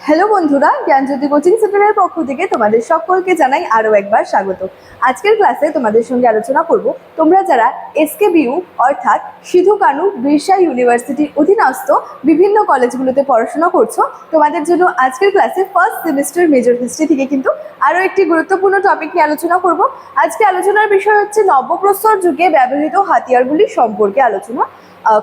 Hello বন্ধুরা, জ্ঞানজ্যোতি coaching সেন্টারের পক্ষ থেকে তোমাদের সকলকে জানাই আরো একবার স্বাগত। আজকের ক্লাসে তোমাদের সঙ্গে আলোচনা করব তোমরা যারা এসকেবিইউ অর্থাৎ সিধু কানু বিরসা ইউনিভার্সিটির অধীনস্থ বিভিন্ন কলেজগুলোতে পড়াশোনা করছো, তোমাদের জন্য আজকের ক্লাসে ফার্স্ট সেমিস্টার মেজর হিস্ট্রি থেকে কিন্তু আরো একটি গুরুত্বপূর্ণ টপিক নিয়ে আলোচনা করব। আজকে আলোচনার বিষয় হচ্ছে নব্যপ্রস্তর যুগে ব্যবহৃত হাতিয়ারগুলি সম্পর্কে আলোচনা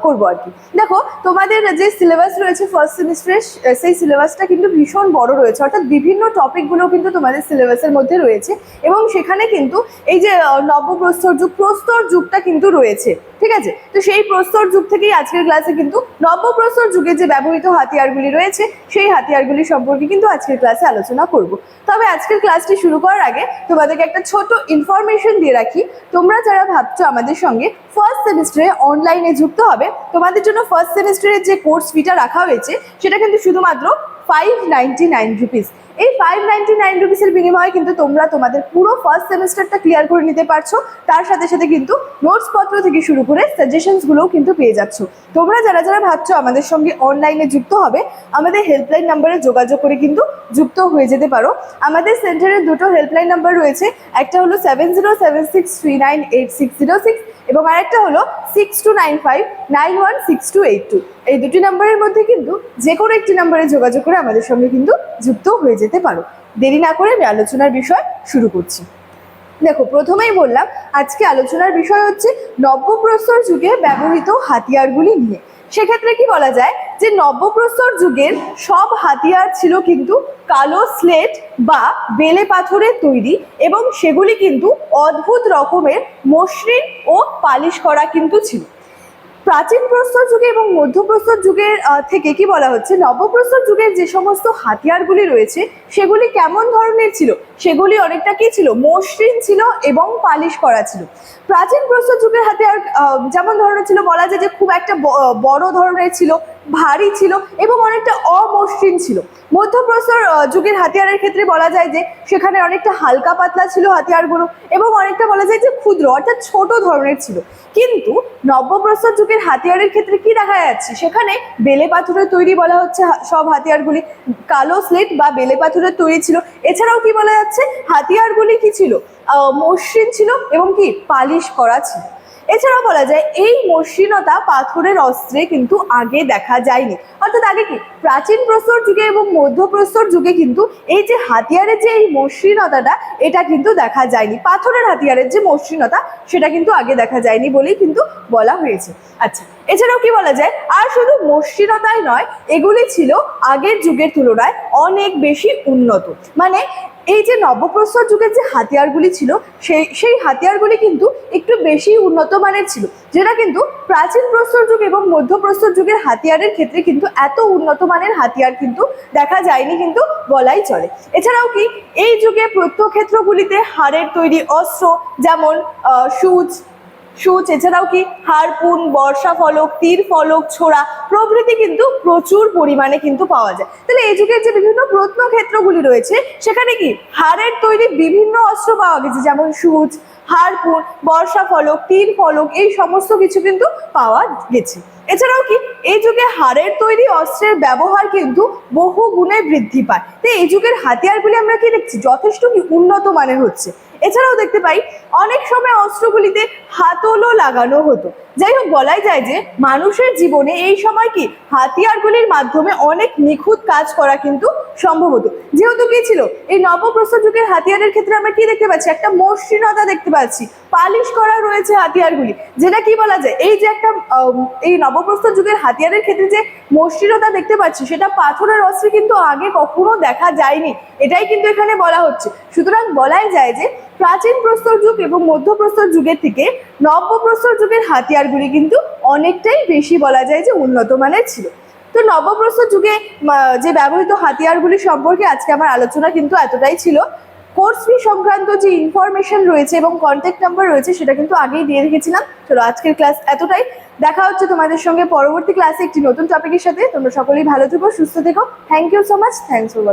করবো আর কি। দেখো, তোমাদের যে সিলেবাস রয়েছে ফার্স্ট সেমিস্টারের, সেই সিলেবাসটা কিন্তু ভীষণ বড় রয়েছে, অর্থাৎ বিভিন্ন টপিকগুলো কিন্তু তোমাদের সিলেবাসের মধ্যে রয়েছে এবং সেখানে কিন্তু এই যে নব্যপ্রস্তর যুগ, প্রস্তর যুগটা কিন্তু রয়েছে, ঠিক আছে? তো সেই প্রস্তর যুগ থেকেই আজকের ক্লাসে কিন্তু নব্যপ্রস্তর যুগে যে ব্যবহৃত হাতিয়ারগুলি রয়েছে সেই হাতিয়ারগুলি সম্পর্কে কিন্তু আজকের ক্লাসে আলোচনা করব। তবে আজকের ক্লাসটি শুরু করার আগে তোমাদেরকে একটা ছোট ইনফরমেশন দিয়ে রাখি। তোমরা যারা ভাবছো আমাদের সঙ্গে ফার্স্ট সেমিস্টারে অনলাইনে যুক্ত হবে, তোমাদের জন্য ফার্স্ট সেমিস্টারের যে কোর্স ফিটা রাখা হয়েছে সেটা কিন্তু শুধুমাত্র 599 রুপিস। এই 599 রুপিসের বিনিময়ে কিন্তু তোমরা তোমাদের পুরো ফার্স্ট সেমিস্টারটা ক্লিয়ার করে নিতে পারছো। তার সাথে সাথে কিন্তু নোটস পত্র থেকে শুরু করে সাজেশনসগুলোও কিন্তু পেয়ে যাচ্ছ। তোমরা যারা যারা ভাবছো আমাদের সঙ্গে অনলাইনে যুক্ত হবে, আমাদের হেল্পলাইন নাম্বারে যোগাযোগ করে কিন্তু যুক্ত হয়ে যেতে পারো। আমাদের সেন্টারের দুটো হেল্পলাইন নাম্বার রয়েছে, একটা হলো 7076398606 এবং আরেকটা হলো 6295916282। এই দুটি নাম্বারের মধ্যে কিন্তু যে কোনো একটি নাম্বারে যোগাযোগ করে আমাদের সঙ্গে কিন্তু যুক্ত হয়ে যেতে পারো। দেরি না করে আমি আলোচনার বিষয় শুরু করছি। দেখো, প্রথমেই বললাম আজকে আলোচনার বিষয় হচ্ছে নব্যপ্রস্তর যুগে ব্যবহৃত হাতিয়ারগুলি নিয়ে। সেক্ষেত্রে কি বলা যায় যে নব্যপ্রস্তর যুগের সব হাতিয়ার ছিল কিন্তু কালো স্লেট বা বেলে পাথরের তৈরি এবং সেগুলি কিন্তু অদ্ভুত রকমের মসৃণ ও পালিশ করা কিন্তু ছিল। প্রাচীন প্রস্তর যুগে এবং মধ্যপ্রস্তর যুগের থেকে কি বলা হচ্ছে, নবপ্রস্তর যুগের যে সমস্ত হাতিয়ারগুলি রয়েছে সেগুলি কেমন ধরনের ছিল? সেগুলি অনেকটা কি ছিল? মসৃণ ছিল এবং পালিশ করা ছিল। প্রাচীন প্রস্তর যুগের হাতিয়ার যেমন ধরনের ছিল, বলা যায় যে খুব একটা বড় ধরনের ছিল, ভারী ছিল এবং অনেকটা অমসৃণ ছিল। মধ্যপ্রস্তর যুগের হাতিয়ারের ক্ষেত্রে বলা যায় যে সেখানে অনেকটা হালকা পাতলা ছিল হাতিয়ারগুলো এবং অনেকটা বলা যায় যে ক্ষুদ্র অর্থাৎ ছোট ধরনের ছিল। কিন্তু নব্যপ্রস্তর যুগের হাতিয়ারের ক্ষেত্রে কি দেখা যাচ্ছে? সেখানে বেলে পাথরের তৈরি বলা হচ্ছে সব হাতিয়ারগুলি, কালো স্লেট বা বেলে পাথরের তৈরি ছিল। এছাড়াও কি বলা যাচ্ছে, হাতিয়ারগুলি কি ছিল? মসৃণ ছিল এবং কি পালিশ করা ছিল। এছাড়াও বলা যায় এই মসৃণতা পাথরের অস্ত্রে কিন্তু আগে দেখা যায়নি। অর্থাৎ আগে কি প্রাচীন প্রস্তর যুগে এবং মধ্যপ্রস্তর যুগে কিন্তু এই যে হাতিয়ারের যে এই মসৃণতাটা, এটা কিন্তু দেখা যায়নি। পাথরের হাতিয়ারের যে মসৃণতা সেটা কিন্তু আগে দেখা যায়নি বলেই কিন্তু বলা হয়েছে। আচ্ছা, এছাড়াও কি বলা যায়, আর শুধু মসৃণতাই নয়, এগুলি ছিল আগের যুগের তুলনায় অনেক বেশি উন্নত। মানে এই যে নব্যপ্রস্তর যুগের যে হাতিয়ারগুলি ছিল সেই হাতিয়ারগুলি কিন্তু একটু বেশি উন্নত মানের ছিল, যেটা কিন্তু প্রাচীন প্রস্তর যুগ এবং মধ্যপ্রস্তর যুগের হাতিয়ারের ক্ষেত্রে কিন্তু এত উন্নত মানের হাতিয়ার কিন্তু দেখা যায়নি কিন্তু বলাই চলে। এছাড়াও কি এই যুগে প্রত্যক্ষেত্রগুলিতে হাড়ের তৈরি অস্ত্র যেমন সূচ, এছাড়াও কি হারপুন, বর্ষা ফলক, তীর ফলক, ছোড়া প্রভৃতি কিন্তু প্রচুর পরিমাণে কিন্তু পাওয়া যায়। তাহলে এই যুগের যে বিভিন্ন প্রত্নক্ষেত্রগুলি রয়েছে সেখানে কি হাড়ের তৈরি বিভিন্ন অস্ত্র পাওয়া গেছে, যেমন সূচ, হারপুন, বর্ষা ফলক, তীর ফলক, এই সমস্ত কিছু কিন্তু পাওয়া গেছে। এছাড়াও কি এই যুগে হাড়ের তৈরি অস্ত্রের ব্যবহার কিন্তু বহু গুণে বৃদ্ধি পায়। তো এই যুগের হাতিয়ারগুলি আমরা কি দেখছি, যথেষ্ট কি উন্নত মানের হচ্ছে। এছাড়াও দেখতে পাই অনেক সময় অস্ত্রগুলিতে হাতলও লাগানো হতো। যাই হোক, বলাই যায় যে মানুষের জীবনে এই সময় কি হাতিয়ারগুলির মাধ্যমে অনেক নিখুঁত কাজ করা কিন্তু সম্ভব হতো। যেহেতু কি ছিল এই নবপ্রস্তর যুগের হাতিয়ারের ক্ষেত্রে আমরা কি দেখতে পাচ্ছি, একটা মসৃণতা দেখতে পাচ্ছি, পালিশ করা রয়েছে হাতিয়ারগুলি, যেটা কি বলা যায় এই যে একটা এই নবপ্রস্তর যুগের হাতিয়ারের ক্ষেত্রে যে মসৃণতা দেখতে পাচ্ছি সেটা পাথরের অস্ত্রে কিন্তু আগে কখনো দেখা যায়নি, এটাই কিন্তু এখানে বলা হচ্ছে। সুতরাং বলাই যায় যে প্রাচীন প্রস্তর যুগ এবং মধ্যপ্রস্তর যুগের থেকে নব্যপ্রস্তর যুগের হাতিয়ারগুলি কিন্তু অনেকটাই বেশি বলা যায় যে উন্নত মানের ছিল। তো নব্যপ্রস্তর যুগে যে ব্যবহৃত হাতিয়ারগুলি সম্পর্কে আজকে আমার আলোচনা কিন্তু এতটাই ছিল। কোর্স ফি সংক্রান্ত যে ইনফরমেশন রয়েছে এবং কন্ট্যাক্ট নাম্বার রয়েছে সেটা কিন্তু আগেই দিয়ে রেখেছিলাম। চলো, আজকের ক্লাস এতটাই। দেখা হচ্ছে তোমাদের সঙ্গে পরবর্তী ক্লাসে একটি নতুন টপিকের সাথে। তোমরা সকলেই ভালো থেকো, সুস্থ থেকো। Thank you so much. Thanks for